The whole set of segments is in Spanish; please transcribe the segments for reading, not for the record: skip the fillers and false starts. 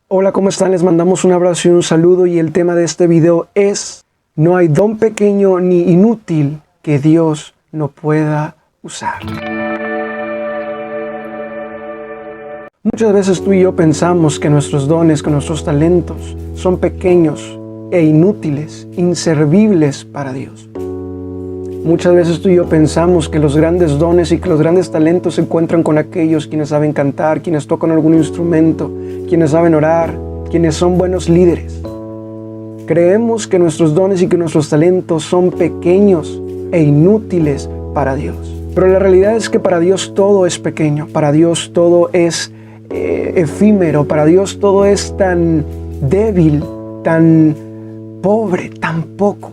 Hola, ¿cómo están? Les mandamos un abrazo y un saludo, y el tema de este video es: no hay don pequeño ni inútil que Dios no pueda usar. Muchas veces tú y yo pensamos que nuestros dones, que nuestros talentos son pequeños e inútiles, inservibles para Dios. Muchas veces tú y yo pensamos que los grandes dones y que los grandes talentos se encuentran con aquellos quienes saben cantar, quienes tocan algún instrumento, quienes saben orar, quienes son buenos líderes. Creemos que nuestros dones y que nuestros talentos son pequeños e inútiles para Dios. Pero la realidad es que para Dios todo es pequeño, para Dios todo es efímero, para Dios todo es tan débil, tan pobre, tan poco.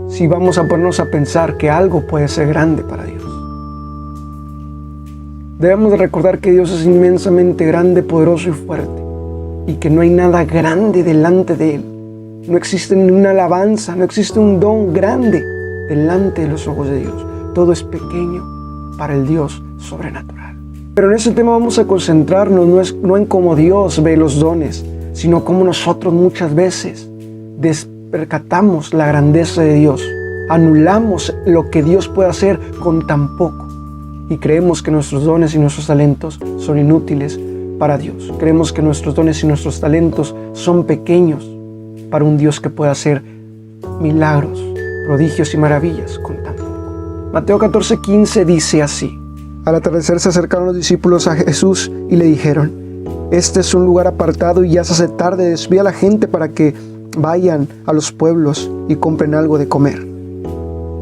Si vamos a ponernos a pensar que algo puede ser grande para Dios. Debemos de recordar que Dios es inmensamente grande, poderoso y fuerte, y que no hay nada grande delante de Él. No existe ni una alabanza, no existe un don grande delante de los ojos de Dios. Todo es pequeño para el Dios sobrenatural. Pero en este tema vamos a concentrarnos no en cómo Dios ve los dones, sino cómo nosotros muchas veces percatamos la grandeza de Dios, anulamos lo que Dios puede hacer con tan poco, y creemos que nuestros dones y nuestros talentos son inútiles para Dios. Creemos que nuestros dones y nuestros talentos son pequeños para un Dios que puede hacer milagros, prodigios y maravillas con tan poco. Mateo 14:15 dice así: al atardecer se acercaron los discípulos a Jesús y le dijeron: este es un lugar apartado y ya se hace tarde, desvía a la gente para que vayan a los pueblos y compren algo de comer.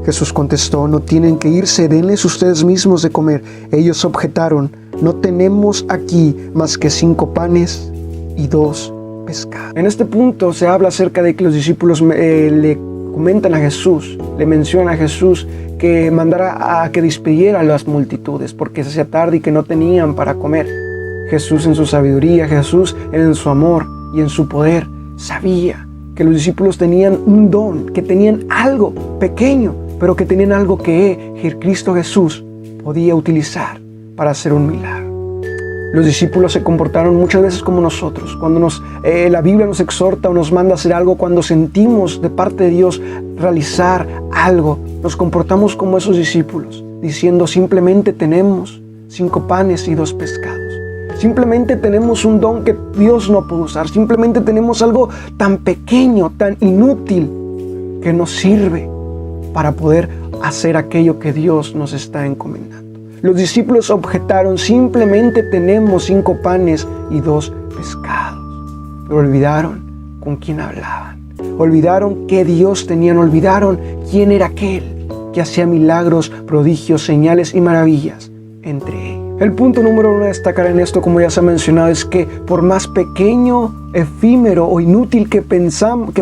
Jesús contestó: no tienen que irse, denles ustedes mismos de comer. Ellos objetaron: no tenemos aquí más que 5 panes y 2 pescados. En este punto se habla acerca de que los discípulos le comentan a Jesús, le mencionan a Jesús que mandara a que despidiera a las multitudes porque se hacía tarde y que no tenían para comer. Jesús, en su sabiduría, Jesús en su amor y en su poder, sabía que los discípulos tenían un don, que tenían algo pequeño, pero que tenían algo que Cristo Jesús podía utilizar para hacer un milagro. Los discípulos se comportaron muchas veces como nosotros. Cuando la Biblia nos exhorta o nos manda a hacer algo, cuando sentimos de parte de Dios realizar algo, nos comportamos como esos discípulos, diciendo: simplemente tenemos 5 panes y 2 pescados. Simplemente tenemos un don que Dios no puede usar. Simplemente tenemos algo tan pequeño, tan inútil, que nos sirve para poder hacer aquello que Dios nos está encomendando. Los discípulos objetaron: simplemente tenemos 5 panes y 2 pescados. Pero olvidaron con quién hablaban. Olvidaron qué Dios tenían. Olvidaron quién era aquel que hacía milagros, prodigios, señales y maravillas entre ellos. El punto número 1 a destacar en esto, como ya se ha mencionado, es que por más pequeño, efímero o inútil que pensemos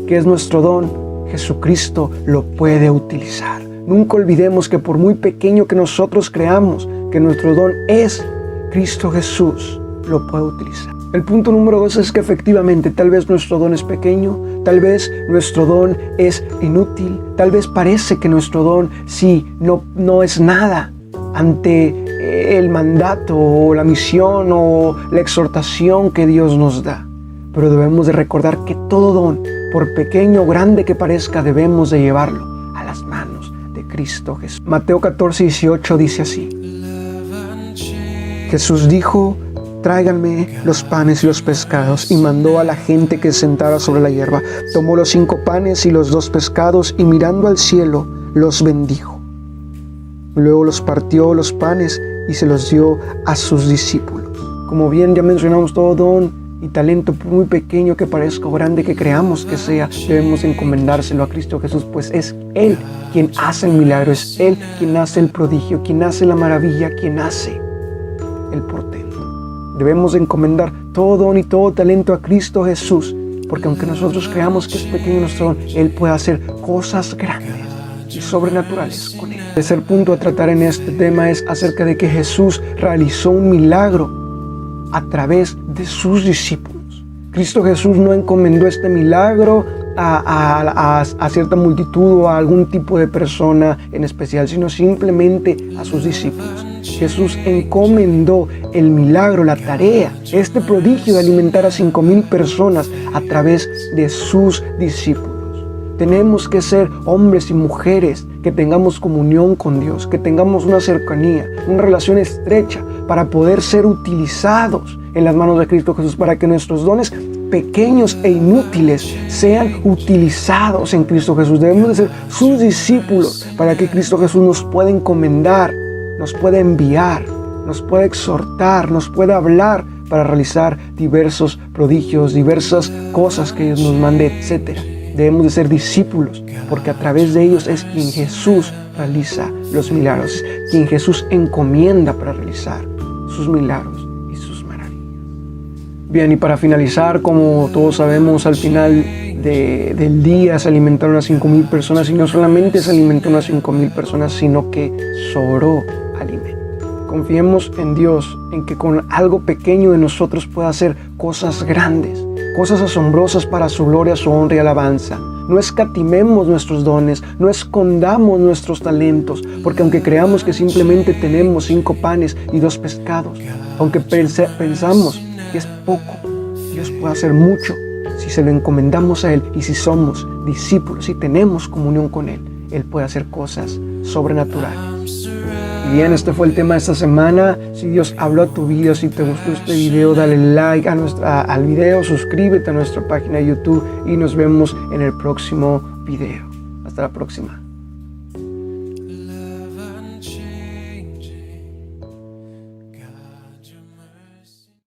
que es nuestro don, Jesucristo lo puede utilizar. Nunca olvidemos que por muy pequeño que nosotros creamos que nuestro don es, Cristo Jesús lo puede utilizar. El punto número 2 es que efectivamente tal vez nuestro don es pequeño, tal vez nuestro don es inútil, tal vez parece que nuestro don no es nada ante el mandato o la misión o la exhortación que Dios nos da. Pero debemos de recordar que todo don, por pequeño o grande que parezca, debemos de llevarlo a las manos de Cristo Jesús. Mateo 14:18 dice así: Jesús dijo: tráiganme los panes y los pescados, y mandó a la gente que se sentara sobre la hierba. Tomó los 5 panes y los 2 pescados, y mirando al cielo los bendijo. Luego los partió los panes y se los dio a sus discípulos. Como bien ya mencionamos, todo don y talento, por muy pequeño que parezca o grande que creamos que sea, debemos encomendárselo a Cristo Jesús, pues es Él quien hace el milagro, es Él quien hace el prodigio, quien hace la maravilla, quien hace el portento. Debemos encomendar todo don y todo talento a Cristo Jesús, porque aunque nosotros creamos que es pequeño nuestro don, Él puede hacer cosas grandes y sobrenaturales con él. El tercer punto a tratar en este tema es acerca de que Jesús realizó un milagro a través de sus discípulos. Cristo Jesús no encomendó este milagro a cierta multitud o a algún tipo de persona en especial, sino simplemente a sus discípulos. Jesús encomendó el milagro, la tarea, este prodigio de alimentar a 5,000 personas a través de sus discípulos. Tenemos que ser hombres y mujeres que tengamos comunión con Dios, que tengamos una cercanía, una relación estrecha para poder ser utilizados en las manos de Cristo Jesús, para que nuestros dones pequeños e inútiles sean utilizados en Cristo Jesús. Debemos de ser sus discípulos para que Cristo Jesús nos pueda encomendar, nos pueda enviar, nos pueda exhortar, nos pueda hablar para realizar diversos prodigios, diversas cosas que Dios nos mande, etc. Debemos de ser discípulos, porque a través de ellos es quien Jesús realiza los milagros, quien Jesús encomienda para realizar sus milagros y sus maravillas. Bien, y para finalizar, como todos sabemos, al final del día se alimentaron a 5,000 personas, y no solamente se alimentaron a 5,000 personas, sino que sobró alimento. Confiemos en Dios, en que con algo pequeño de nosotros pueda hacer cosas grandes, cosas asombrosas para su gloria, su honra y alabanza. No escatimemos nuestros dones, no escondamos nuestros talentos, porque aunque creamos que simplemente tenemos 5 panes y 2 pescados, aunque pensamos que es poco, Dios puede hacer mucho si se lo encomendamos a Él, y si somos discípulos, si tenemos comunión con Él, Él puede hacer cosas sobrenaturales. Y bien, este fue el tema de esta semana. Si Dios habló a tu vida, si te gustó este video, dale like al video, suscríbete a nuestra página de YouTube y nos vemos en el próximo video. Hasta la próxima.